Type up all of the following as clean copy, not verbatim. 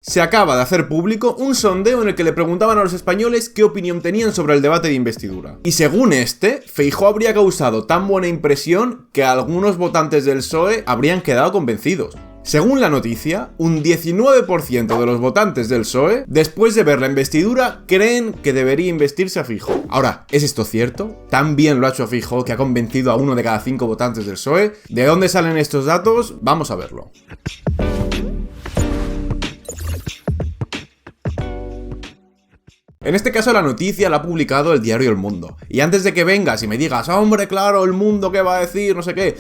Se acaba de hacer público un sondeo en el que le preguntaban a los españoles qué opinión tenían sobre el debate de investidura. Y según Feijóo habría causado tan buena impresión que algunos votantes del PSOE habrían quedado convencidos. Según la noticia, un 19% de los votantes del PSOE, después de ver la investidura, creen que debería investirse a Feijóo. Ahora, ¿es esto cierto? ¿Tan bien lo ha hecho Feijóo que ha convencido a 1 de cada 5 votantes del PSOE? ¿De dónde salen estos datos? Vamos a verlo. En este caso la noticia la ha publicado el diario El Mundo. Y antes de que vengas y me digas, hombre, claro, El Mundo, ¿qué va a decir? No sé qué.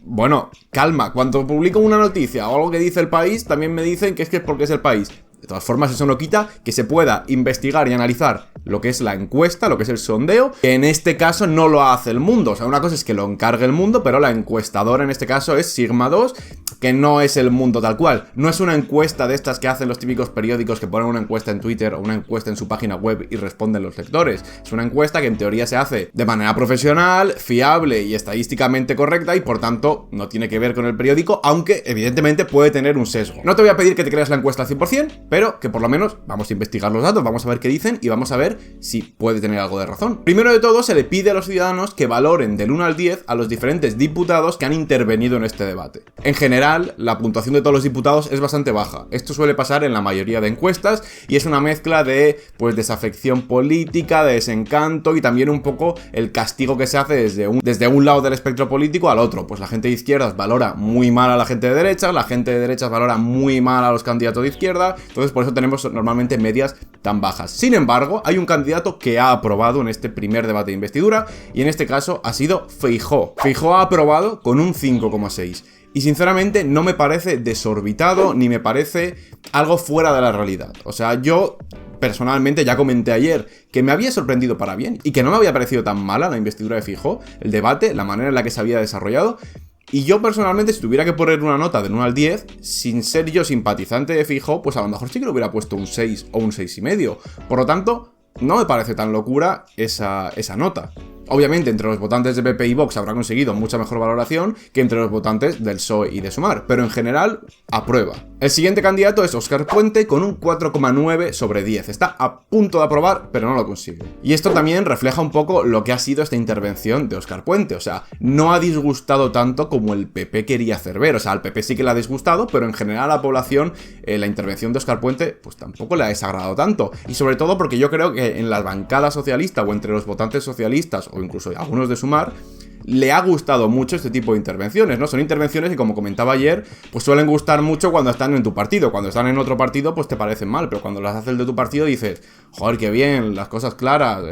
Bueno, calma, cuando publico una noticia o algo que dice El País, también me dicen que es porque es El País. De todas formas, eso no quita que se pueda investigar y analizar lo que es la encuesta, lo que es el sondeo, que en este caso no lo hace El Mundo. O sea, una cosa es que lo encargue El Mundo, pero la encuestadora en este caso es Sigma 2, que no es El Mundo tal cual. No es una encuesta de estas que hacen los típicos periódicos que ponen una encuesta en Twitter o una encuesta en su página web y responden los lectores. Es una encuesta que en teoría se hace de manera profesional, fiable y estadísticamente correcta y por tanto no tiene que ver con el periódico, aunque evidentemente puede tener un sesgo. No te voy a pedir que te creas la encuesta al 100%, pero que por lo menos vamos a investigar los datos, vamos a ver qué dicen y vamos a ver si puede tener algo de razón. Primero de todo, se le pide a los ciudadanos que valoren del 1 al 10 a los diferentes diputados que han intervenido en este debate. En general, la puntuación de todos los diputados es bastante baja. Esto suele pasar en la mayoría de encuestas y es una mezcla de, pues, desafección política, de desencanto y también un poco el castigo que se hace desde un lado del espectro político al otro. Pues la gente de izquierdas valora muy mal a la gente de derechas, la gente de derechas valora muy mal a los candidatos de izquierda, entonces por eso tenemos normalmente medias tan bajas. Sin embargo, hay un candidato que ha aprobado en este primer debate de investidura y en este caso ha sido Feijóo. Feijóo ha aprobado con un 5,6. Y sinceramente no me parece desorbitado ni me parece algo fuera de la realidad. O sea, yo personalmente ya comenté ayer que me había sorprendido para bien y que no me había parecido tan mala la investidura de Feijóo, el debate, la manera en la que se había desarrollado. Y yo personalmente, si tuviera que poner una nota del 1 al 10, sin ser yo simpatizante de Feijóo, pues a lo mejor sí que le hubiera puesto un 6 o un 6,5. Por lo tanto, no me parece tan locura esa nota. Obviamente, entre los votantes de PP y Vox habrá conseguido mucha mejor valoración que entre los votantes del PSOE y de Sumar, pero en general, aprueba. El siguiente candidato es Óscar Puente con un 4,9 sobre 10. Está a punto de aprobar, pero no lo consigue. Y esto también refleja un poco lo que ha sido esta intervención de Óscar Puente. O sea, no ha disgustado tanto como el PP quería hacer ver. O sea, al PP sí que le ha disgustado, pero en general a la población la intervención de Óscar Puente pues tampoco le ha desagradado tanto. Y sobre todo porque yo creo que en la bancada socialista o entre los votantes socialistas o incluso algunos de Sumar, le ha gustado mucho este tipo de intervenciones, ¿no? Son intervenciones que, como comentaba ayer, pues suelen gustar mucho cuando están en tu partido. Cuando están en otro partido, pues te parecen mal, pero cuando las hace el de tu partido dices, joder, qué bien, las cosas claras,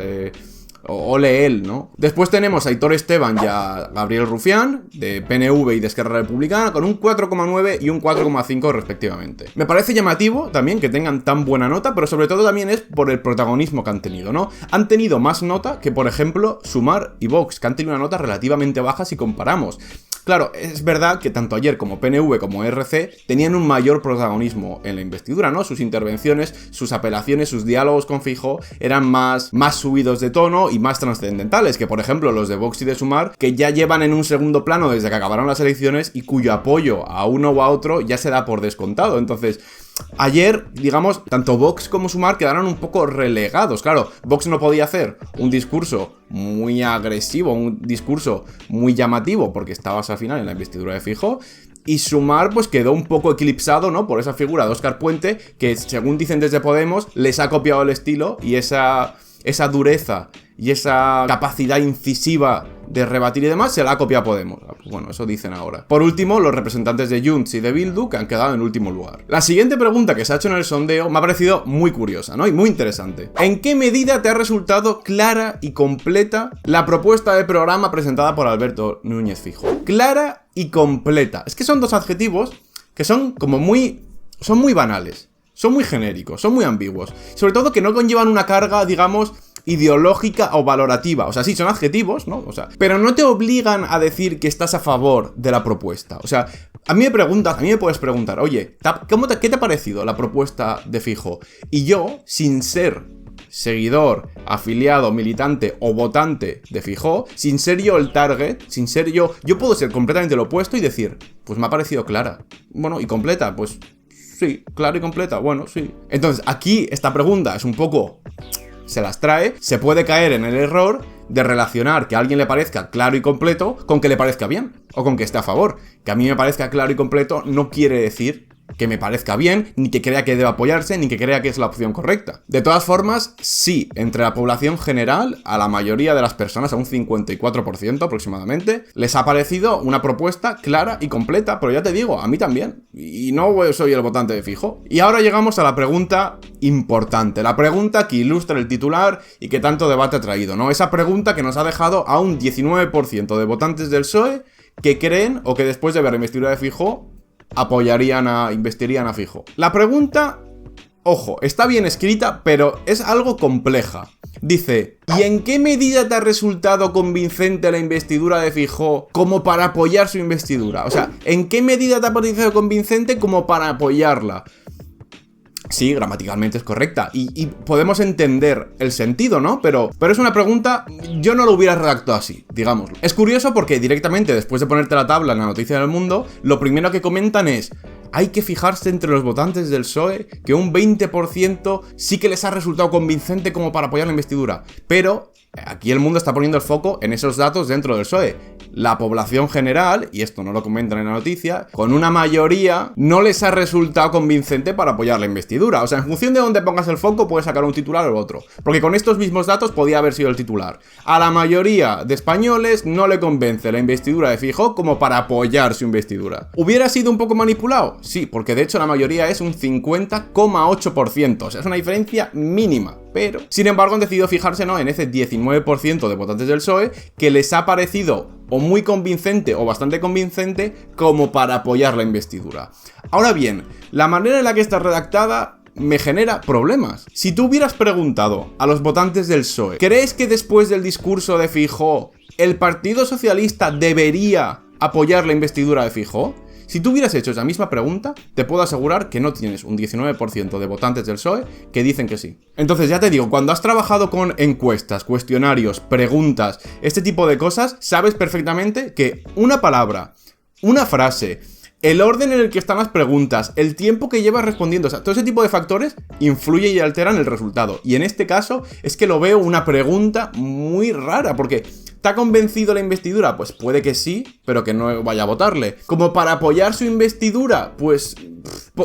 ole él, ¿no? Después tenemos a Aitor Esteban y a Gabriel Rufián, de PNV y de Esquerra Republicana, con un 4,9 y un 4,5 respectivamente. Me parece llamativo también que tengan tan buena nota, pero sobre todo también es por el protagonismo que han tenido, ¿no? Han tenido más nota que, por ejemplo, Sumar y Vox, que han tenido una nota relativamente baja si comparamos. Claro, es verdad que tanto ayer como PNV como RC tenían un mayor protagonismo en la investidura, ¿no? Sus intervenciones, sus apelaciones, sus diálogos con Feijóo eran más subidos de tono y más trascendentales que, por ejemplo, los de Vox y de Sumar, que ya llevan en un segundo plano desde que acabaron las elecciones y cuyo apoyo a uno o a otro ya se da por descontado. Entonces, ayer, digamos, tanto Vox como Sumar quedaron un poco relegados. Claro, Vox no podía hacer un discurso muy agresivo, un discurso muy llamativo, porque estabas al final en la investidura de Feijóo. Y Sumar pues quedó un poco eclipsado, ¿no? Por esa figura de Óscar Puente, que según dicen desde Podemos, les ha copiado el estilo y esa dureza y esa capacidad incisiva de rebatir y demás se la ha copiado Podemos. Bueno, eso dicen ahora. Por último, los representantes de Junts y de Bildu, que han quedado en último lugar. La siguiente pregunta que se ha hecho en el sondeo me ha parecido muy curiosa, ¿no? Y muy interesante. ¿En qué medida te ha resultado clara y completa la propuesta de programa presentada por Alberto Núñez Feijóo? Clara y completa. Es que son dos adjetivos que son muy banales. Son muy genéricos, son muy ambiguos. Sobre todo que no conllevan una carga, digamos, ideológica o valorativa. O sea, sí, son adjetivos, ¿no? O sea, pero no te obligan a decir que estás a favor de la propuesta. O sea, a mí me puedes preguntar, oye, ¿qué te ha parecido la propuesta de Feijóo? Y yo, sin ser seguidor, afiliado, militante o votante de Feijóo, sin ser yo el target, sin ser yo puedo ser completamente lo opuesto y decir, pues me ha parecido clara. Bueno, y completa, pues sí. Clara y completa, bueno, sí. Entonces, aquí esta pregunta es un poco... se las trae, se puede caer en el error de relacionar que a alguien le parezca claro y completo con que le parezca bien, o con que esté a favor. Que a mí me parezca claro y completo no quiere decir que me parezca bien, ni que crea que debe apoyarse, ni que crea que es la opción correcta. De todas formas, sí, entre la población general, a la mayoría de las personas, a un 54% aproximadamente, les ha parecido una propuesta clara y completa, pero ya te digo, a mí también. Y no soy el votante de Feijóo. Y ahora llegamos a la pregunta importante, la pregunta que ilustra el titular y que tanto debate ha traído, ¿no? Esa pregunta que nos ha dejado a un 19% de votantes del PSOE que creen, o que después de ver la investidura de Feijóo, investirían a Feijóo. La pregunta, ojo, está bien escrita, pero es algo compleja. Dice, ¿y en qué medida te ha resultado convincente la investidura de Feijóo como para apoyar su investidura? O sea, ¿en qué medida te ha parecido convincente como para apoyarla? Sí, gramaticalmente es correcta y podemos entender el sentido, ¿no? Pero es una pregunta, yo no lo hubiera redactado así, digámoslo. Es curioso porque directamente después de ponerte la tabla en la noticia del Mundo, lo primero que comentan es: hay que fijarse entre los votantes del PSOE que un 20% sí que les ha resultado convincente como para apoyar la investidura. Pero aquí el Mundo está poniendo el foco en esos datos dentro del PSOE. La población general, y esto no lo comentan en la noticia, con una mayoría no les ha resultado convincente para apoyar la investidura. O sea, en función de dónde pongas el foco puedes sacar un titular o otro. Porque con estos mismos datos podía haber sido el titular. A la mayoría de españoles no le convence la investidura de Feijóo como para apoyar su investidura. ¿Hubiera sido un poco manipulado? Sí, porque de hecho la mayoría es un 50,8%. O sea, es una diferencia mínima. Pero, sin embargo, han decidido fijarse, ¿no?, en ese 19% de votantes del PSOE que les ha parecido o muy convincente o bastante convincente como para apoyar la investidura. Ahora bien, la manera en la que está redactada me genera problemas. Si tú hubieras preguntado a los votantes del PSOE, ¿crees que después del discurso de Feijóo el Partido Socialista debería apoyar la investidura de Feijóo? Si tú hubieras hecho esa misma pregunta, te puedo asegurar que no tienes un 19% de votantes del PSOE que dicen que sí. Entonces ya te digo, cuando has trabajado con encuestas, cuestionarios, preguntas, este tipo de cosas, sabes perfectamente que una palabra, una frase, el orden en el que están las preguntas, el tiempo que llevas respondiendo, o sea, todo ese tipo de factores influye y alteran el resultado. Y en este caso es que lo veo una pregunta muy rara, porque ¿te ha convencido la investidura? Pues puede que sí, pero que no vaya a votarle. ¿Como para apoyar su investidura? Pues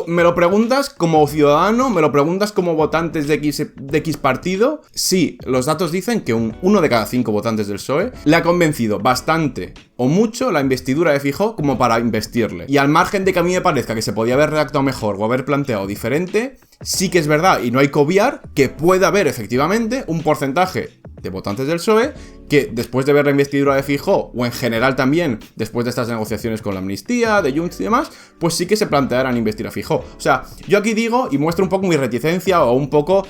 me lo preguntas como ciudadano, me lo preguntas como votantes de X partido. Sí, los datos dicen que uno de cada 5 votantes del PSOE le ha convencido bastante o mucho la investidura de Feijóo como para investirle. Y al margen de que a mí me parezca que se podía haber redactado mejor o haber planteado diferente, sí que es verdad, y no hay que obviar, que puede haber efectivamente un porcentaje de votantes del PSOE que después de ver la investidura de Feijóo, o en general también después de estas negociaciones con la amnistía, de Junts y demás, pues sí que se plantearán investir a Feijóo. O sea, yo aquí digo y muestro un poco mi reticencia o un poco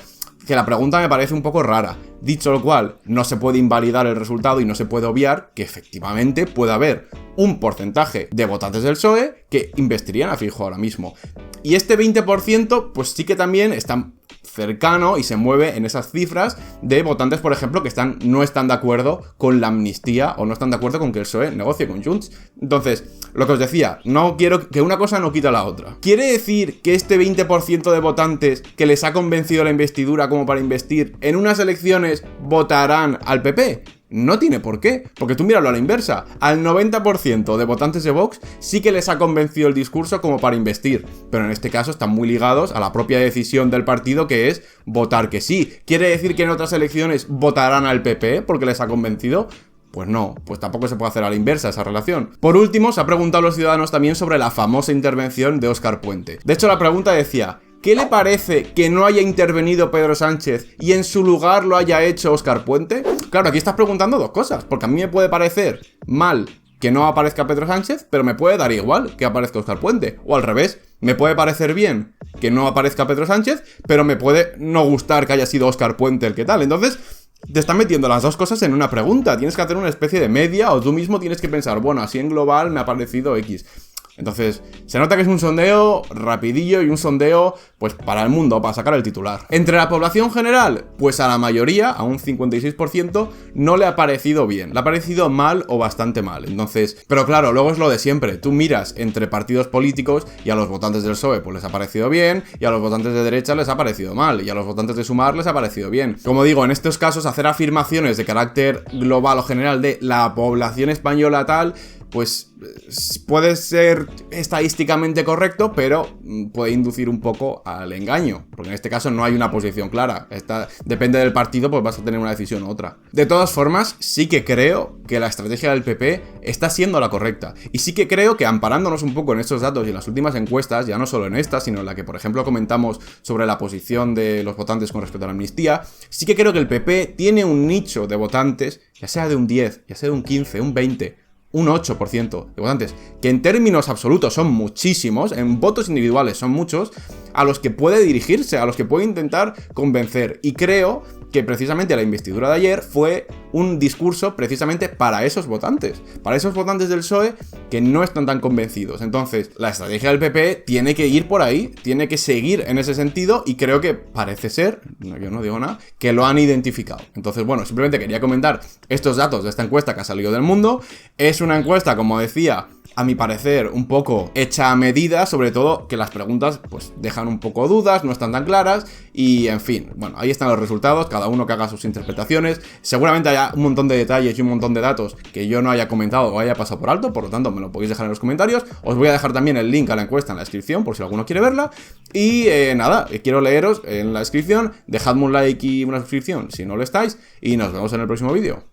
que la pregunta me parece un poco rara. Dicho lo cual, no se puede invalidar el resultado y no se puede obviar que efectivamente puede haber un porcentaje de votantes del PSOE que investirían a Feijóo ahora mismo. Y este 20% pues sí que también está cercano y se mueve en esas cifras de votantes, por ejemplo, que no están de acuerdo con la amnistía o no están de acuerdo con que el PSOE negocie con Junts. Entonces, lo que os decía, no quiero que una cosa no quita la otra. ¿Quiere decir que este 20% de votantes que les ha convencido la investidura como para investir en unas elecciones votarán al PP? No tiene por qué, porque tú míralo a la inversa. Al 90% de votantes de Vox sí que les ha convencido el discurso como para investir, pero en este caso están muy ligados a la propia decisión del partido, que es votar que sí. ¿Quiere decir que en otras elecciones votarán al PP porque les ha convencido? Pues no, pues tampoco se puede hacer a la inversa esa relación. Por último, se ha preguntado a los ciudadanos también sobre la famosa intervención de Óscar Puente. De hecho, la pregunta decía: ¿qué le parece que no haya intervenido Pedro Sánchez y en su lugar lo haya hecho Óscar Puente? Claro, aquí estás preguntando dos cosas, porque a mí me puede parecer mal que no aparezca Pedro Sánchez, pero me puede dar igual que aparezca Óscar Puente. O al revés, me puede parecer bien que no aparezca Pedro Sánchez, pero me puede no gustar que haya sido Óscar Puente el que tal. Entonces, te están metiendo las dos cosas en una pregunta. Tienes que hacer una especie de media, o tú mismo tienes que pensar, bueno, así en global me ha parecido X. Entonces, se nota que es un sondeo rapidillo y un sondeo, pues, para el mundo, para sacar el titular. Entre la población general, pues a la mayoría, a un 56%, no le ha parecido bien. Le ha parecido mal o bastante mal. Entonces, pero claro, luego es lo de siempre. Tú miras entre partidos políticos y a los votantes del PSOE, pues les ha parecido bien, y a los votantes de derecha les ha parecido mal, y a los votantes de Sumar les ha parecido bien. Como digo, en estos casos, hacer afirmaciones de carácter global o general de la población española tal, pues puede ser estadísticamente correcto, pero puede inducir un poco al engaño, porque en este caso no hay una posición clara. Depende del partido, pues vas a tener una decisión u otra. De todas formas, sí que creo que la estrategia del PP está siendo la correcta, y sí que creo que, amparándonos un poco en estos datos y en las últimas encuestas, ya no solo en esta, sino en la que, por ejemplo, comentamos sobre la posición de los votantes con respecto a la amnistía, sí que creo que el PP tiene un nicho de votantes, ya sea de un 10, ya sea de un 15, un 20, un 8% de votantes, que en términos absolutos son muchísimos, en votos individuales son muchos, a los que puede dirigirse, a los que puede intentar convencer. Y creo que precisamente la investidura de ayer fue un discurso precisamente para esos votantes del PSOE que no están tan convencidos. Entonces, la estrategia del PP tiene que ir por ahí, tiene que seguir en ese sentido, y creo que parece ser, yo no digo nada, que lo han identificado. Entonces, bueno, simplemente quería comentar estos datos de esta encuesta que ha salido del Mundo. Es una encuesta, como decía, a mi parecer, un poco hecha a medida, sobre todo que las preguntas pues dejan un poco dudas, no están tan claras, y en fin, bueno, ahí están los resultados, cada uno que haga sus interpretaciones. Seguramente haya un montón de detalles y un montón de datos que yo no haya comentado o haya pasado por alto, por lo tanto me lo podéis dejar en los comentarios. Os voy a dejar también el link a la encuesta en la descripción por si alguno quiere verla. Y nada, quiero leeros en la descripción, dejadme un like y una suscripción si no lo estáis, y nos vemos en el próximo vídeo.